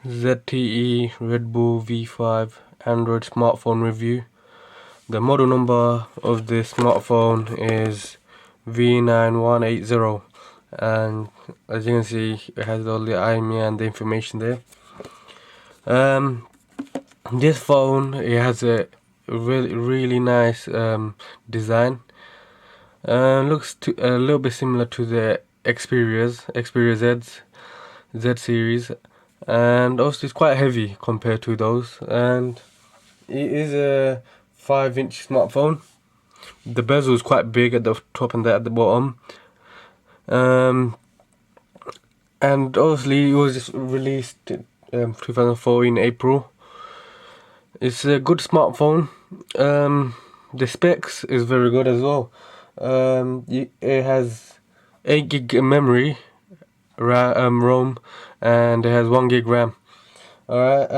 ZTE Redbull V5 Android smartphone review. The model number of this smartphone is V9180, and as you can see, it has all the IMEI and the information there. This phone, it has a really nice design. Looks a little bit similar to the Xperia Z series, and also it's quite heavy compared to those, and it is a 5-inch smartphone. The bezel is quite big at the top and at the bottom, and obviously it was just released in 2014 April. It's a good smartphone. The specs is very good as well. It has 8 gig memory ROM, and it has 1 gig RAM. Alright,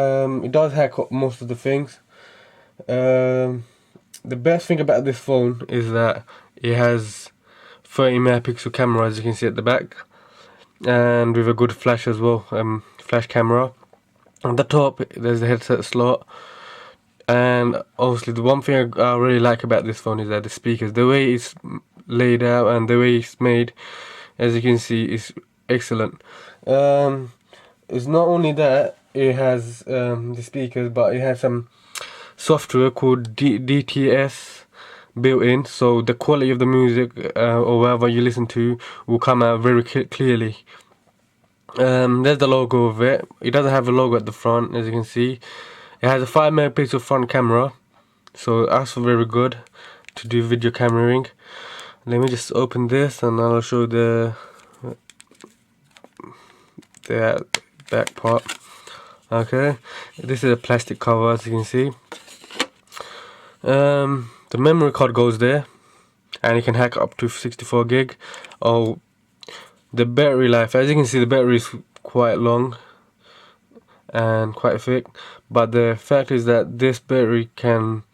it does hack up most of the things. The best thing about this phone is that it has 30 megapixel camera, as you can see at the back, and with a good flash as well, flash camera. On the top there's the headset slot, and obviously the one thing I really like about this phone is that the speakers, the way it's laid out and the way it's made, as you can see, is excellent. It's not only that it has the speakers, but it has some software called DTS built in, so the quality of the music or whatever you listen to will come out very clearly. There's the logo of it. It doesn't have a logo at the front, as you can see. It has a 5 megapixel front camera, so that's very good to do video cameraing. Let me just open this and I'll show the back part. Okay, this is a plastic cover, as you can see. The memory card goes there, and you can hack up to 64 gig. Oh, the battery life, as you can see, the battery is quite long and quite thick, but the fact is that this battery can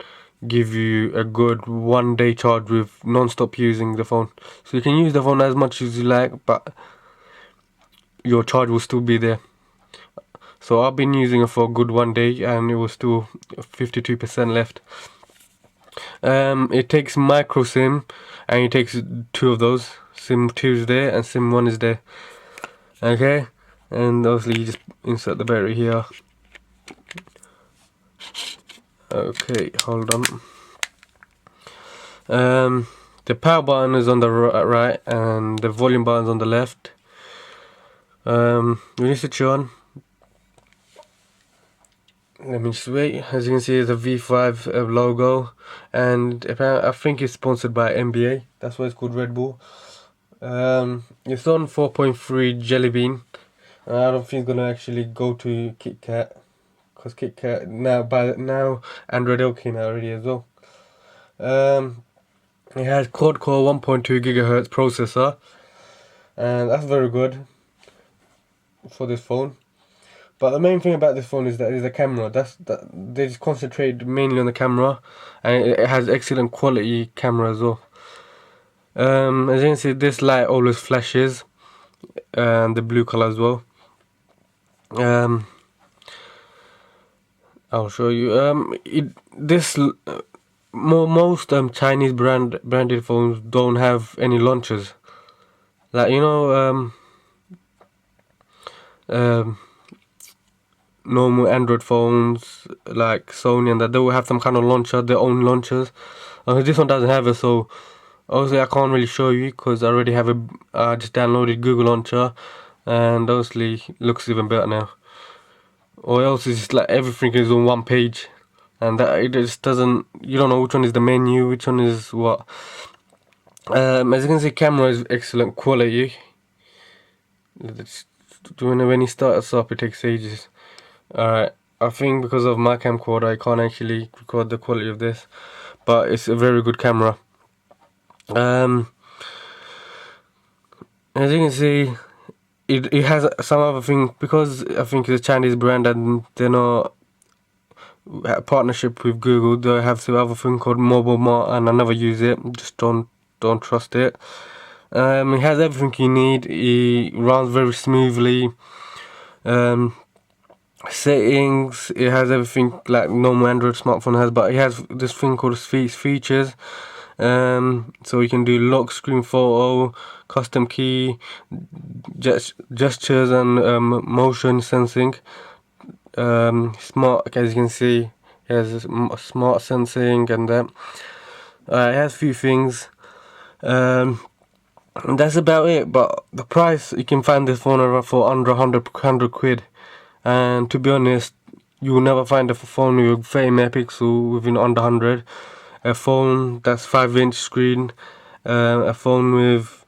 give you a good 1-day charge with non-stop using the phone. So you can use the phone as much as you like, but your charge will still be there. So I've been using it for a good 1 day, and it was still 52% left. It takes micro SIM, and it takes 2 of those. SIM 2 is there and SIM 1 is there. Okay, and obviously you just insert the battery here. Okay, hold on. The power button is on the right and the volume button is on the left. We need to switch on. Let me just wait. As you can see, there's a V5 logo, and I think it's sponsored by NBA. That's why it's called Red Bull. It's on 4.3 Jelly Bean. I don't think it's gonna actually go to Kit Kat, because Kit Kat now Android L came out already as well. It has quad-core 1.2 GHz processor, and that's very good for this phone. But the main thing about this phone is the camera. They just concentrate mainly on the camera, and it has excellent quality camera as well. As you can see, this light always flashes, and the blue color as well. I'll show you. Most Chinese branded phones don't have any launchers. Like, you know, normal Android phones like Sony and that, they will have some kind of launcher, their own launchers. This one doesn't have it, so obviously I can't really show you because I already have I just downloaded Google Launcher, and obviously it looks even better now. Or else it's just like everything is on one page, and that it just doesn't, you don't know which one is the menu, which one is what. As you can see, camera is excellent quality. When he starts up, it takes ages. Alright, I think because of my camcorder I can't actually record the quality of this, but it's a very good camera. As you can see, it has some other thing, because I think it's a Chinese brand and they're not a partnership with Google. They have some other thing called Mobile Mart, and I never use it. Just don't trust it. It has everything you need. It runs very smoothly. Settings, it has everything like normal Android smartphone has, but it has this thing called features. So you can do lock screen photo, custom key, gestures, and motion sensing. Smart, as you can see, it has smart sensing and that. It has a few things. And that's about it. But the price, you can find this phone for under 100 quid. And to be honest, you will never find a phone with 30 megapixel within under 100. A phone that's 5-inch screen, a phone with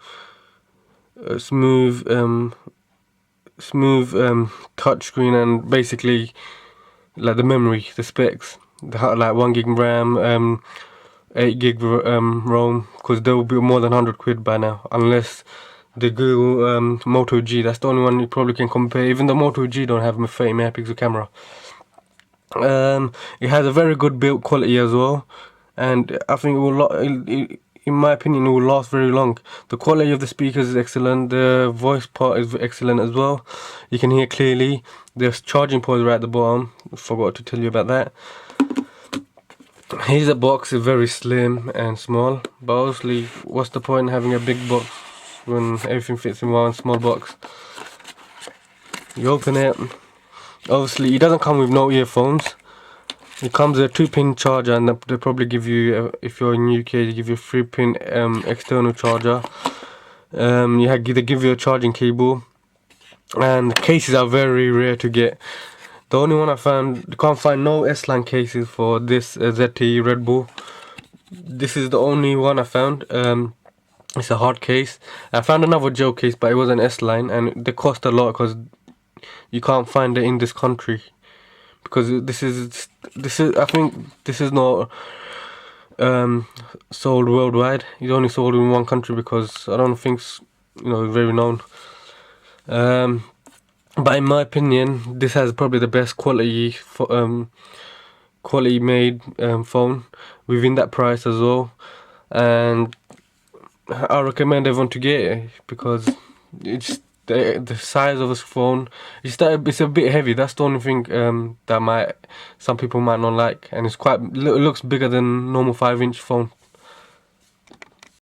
a smooth touch screen, and basically like the memory, the specs, like 1 gig RAM, 8 gig ROM, because they will be more than 100 quid by now, unless the Google Moto G. That's the only one you probably can compare. Even the Moto G don't have a 30 megapixel camera. It has a very good build quality as well, and I think it will in my opinion, it will last very long. The quality of the speakers is excellent. The voice part is excellent as well. You can hear clearly. There's charging ports right at the bottom. Forgot to tell you about that. Here's a box. It's very slim and small. But obviously, what's the point in having a big box when everything fits in one small box? You open it. Obviously, it doesn't come with no earphones. It comes with a 2-pin charger, and they probably give you, if you're in UK, they give you a 3-pin external charger. They give you a charging cable, and the cases are very rare to get. The only one I found, you can't find no S-line cases for this ZTE Redbull. This is the only one I found. It's a hard case. I found another gel case, but it was an S-line, and they cost a lot because you can't find it in this country. Because this is I think this is not sold worldwide. It's only sold in one country because I don't think it's, very known. But in my opinion, this has probably the best quality quality made phone within that price as well, and I recommend everyone to get it because it's the size of this phone. It's a bit heavy. That's the only thing that some people might not like, and it looks bigger than normal 5-inch phone.